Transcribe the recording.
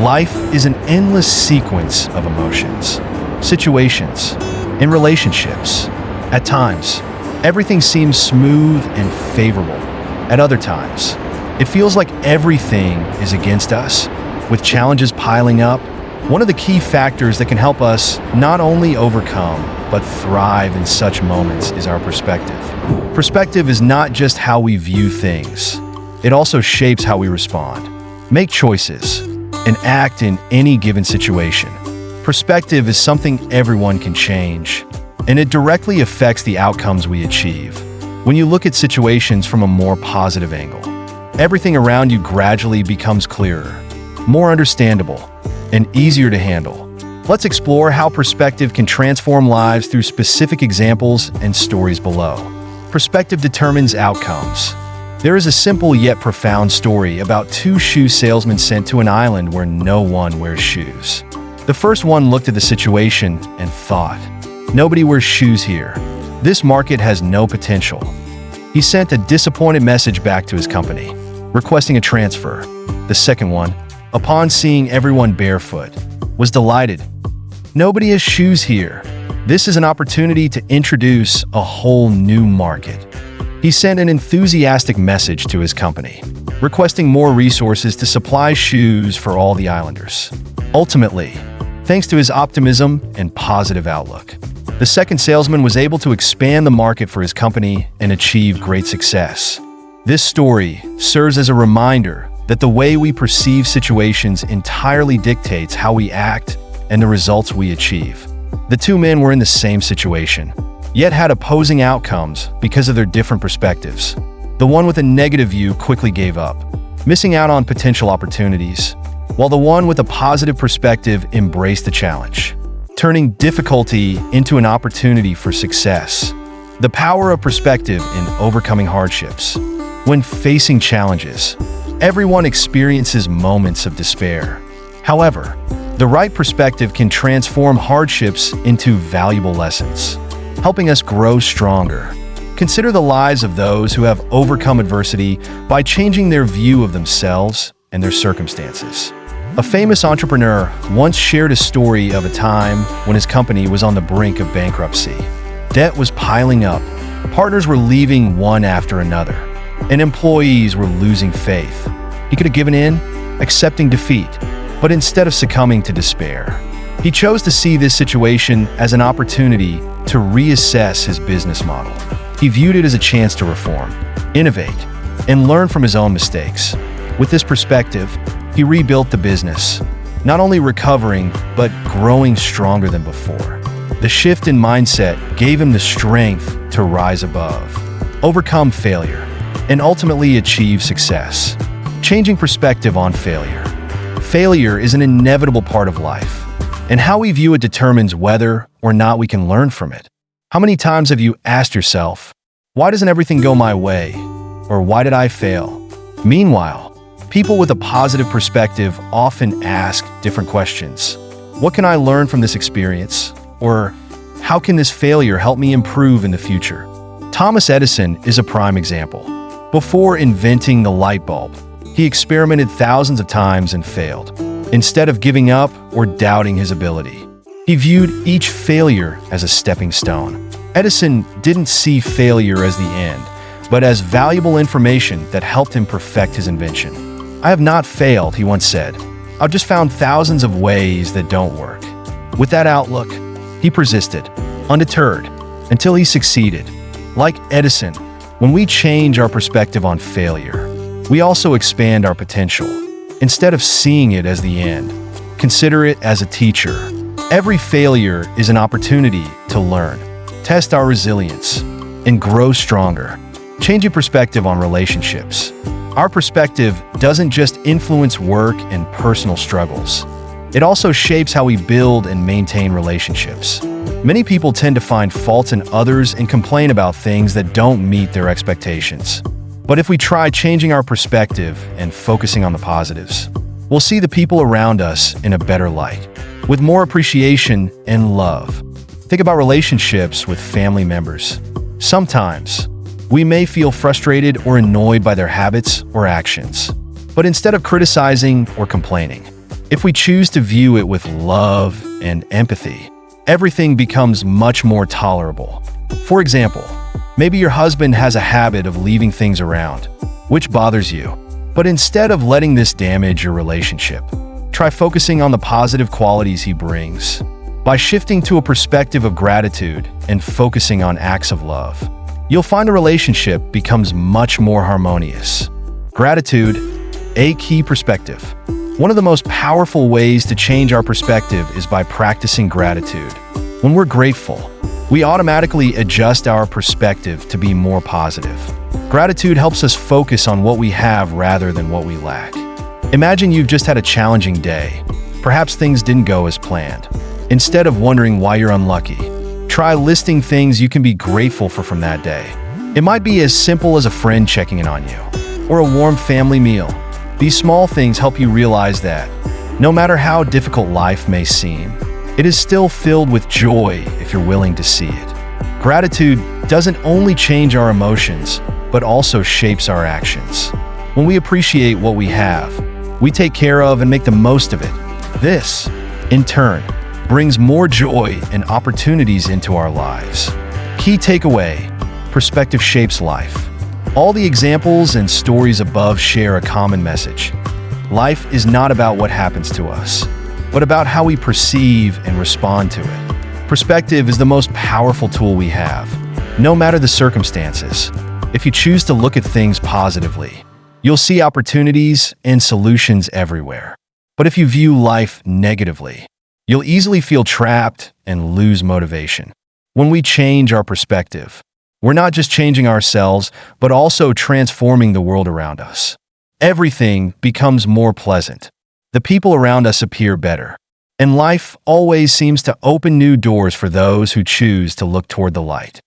Life is an endless sequence of emotions, situations, and relationships. At times, everything seems smooth and favorable. At other times, it feels like everything is against us, with challenges piling up. One of the key factors that can help us not only overcome, but thrive in such moments is our perspective. Perspective is not just how we view things. It also shapes how we respond, make choices, and act in any given situation. Perspective is something everyone can change, and it directly affects the outcomes we achieve. When you look at situations from a more positive angle, everything around you gradually becomes clearer, more understandable, and easier to handle. Let's explore how perspective can transform lives through specific examples and stories below. Perspective determines outcomes. There is a simple yet profound story about two shoe salesmen sent to an island where no one wears shoes. The first one looked at the situation and thought, "Nobody wears shoes here. This market has no potential." He sent a disappointed message back to his company, requesting a transfer. The second one, upon seeing everyone barefoot, was delighted. "Nobody has shoes here. This is an opportunity to introduce a whole new market." He sent an enthusiastic message to his company, requesting more resources to supply shoes for all the islanders. Ultimately, thanks to his optimism and positive outlook, the second salesman was able to expand the market for his company and achieve great success. This story serves as a reminder that the way we perceive situations entirely dictates how we act and the results we achieve. The two men were in the same situation, yet had opposing outcomes because of their different perspectives. The one with a negative view quickly gave up, missing out on potential opportunities, while the one with a positive perspective embraced the challenge, turning difficulty into an opportunity for success. The power of perspective in overcoming hardships. When facing challenges, everyone experiences moments of despair. However, the right perspective can transform hardships into valuable lessons, helping us grow stronger. Consider the lives of those who have overcome adversity by changing their view of themselves and their circumstances. A famous entrepreneur once shared a story of a time when his company was on the brink of bankruptcy. Debt was piling up, partners were leaving one after another, and employees were losing faith. He could have given in, accepting defeat, but instead of succumbing to despair, he chose to see this situation as an opportunity to reassess his business model. He viewed it as a chance to reform, innovate, and learn from his own mistakes. With this perspective, he rebuilt the business, not only recovering, but growing stronger than before. The shift in mindset gave him the strength to rise above, overcome failure, and ultimately achieve success. Changing perspective on failure. Failure is an inevitable part of life, and how we view it determines whether or not we can learn from it. How many times have you asked yourself, "Why doesn't everything go my way?" Or "Why did I fail?" Meanwhile, people with a positive perspective often ask different questions. What can I learn from this experience? Or how can this failure help me improve in the future? Thomas Edison is a prime example. Before inventing the light bulb, he experimented thousands of times and failed. Instead of giving up or doubting his ability, he viewed each failure as a stepping stone. Edison didn't see failure as the end, but as valuable information that helped him perfect his invention. "I have not failed," he once said. "I've just found thousands of ways that don't work." With that outlook, he persisted, undeterred, until he succeeded. Like Edison, when we change our perspective on failure, we also expand our potential. Instead of seeing it as the end, consider it as a teacher. Every failure is an opportunity to learn, test our resilience, and grow stronger. Changing perspective on relationships. Our perspective doesn't just influence work and personal struggles. It also shapes how we build and maintain relationships. Many people tend to find faults in others and complain about things that don't meet their expectations. But if we try changing our perspective and focusing on the positives, we'll see the people around us in a better light, with more appreciation and love. Think about relationships with family members. Sometimes, we may feel frustrated or annoyed by their habits or actions. But instead of criticizing or complaining, If we choose to view it with love and empathy, everything becomes much more tolerable. For example, maybe your husband has a habit of leaving things around, which bothers you. But instead of letting this damage your relationship, try focusing on the positive qualities he brings. By shifting to a perspective of gratitude and focusing on acts of love, you'll find a relationship becomes much more harmonious. Gratitude, a key perspective. One of the most powerful ways to change our perspective is by practicing gratitude. When we're grateful, we automatically adjust our perspective to be more positive. Gratitude helps us focus on what we have rather than what we lack. Imagine you've just had a challenging day. Perhaps things didn't go as planned. Instead of wondering why you're unlucky, try listing things you can be grateful for from that day. It might be as simple as a friend checking in on you, or a warm family meal. These small things help you realize that, no matter how difficult life may seem, it is still filled with joy if you're willing to see it. Gratitude doesn't only change our emotions, but also shapes our actions. When we appreciate what we have, we take care of and make the most of it. This, in turn, brings more joy and opportunities into our lives. Key takeaway: perspective shapes life. All the examples and stories above share a common message. Life is not about what happens to us, but about how we perceive and respond to it. Perspective is the most powerful tool we have, no matter the circumstances. If you choose to look at things positively, you'll see opportunities and solutions everywhere. But if you view life negatively, you'll easily feel trapped and lose motivation. When we change our perspective, we're not just changing ourselves, but also transforming the world around us. Everything becomes more pleasant. The people around us appear better. And life always seems to open new doors for those who choose to look toward the light.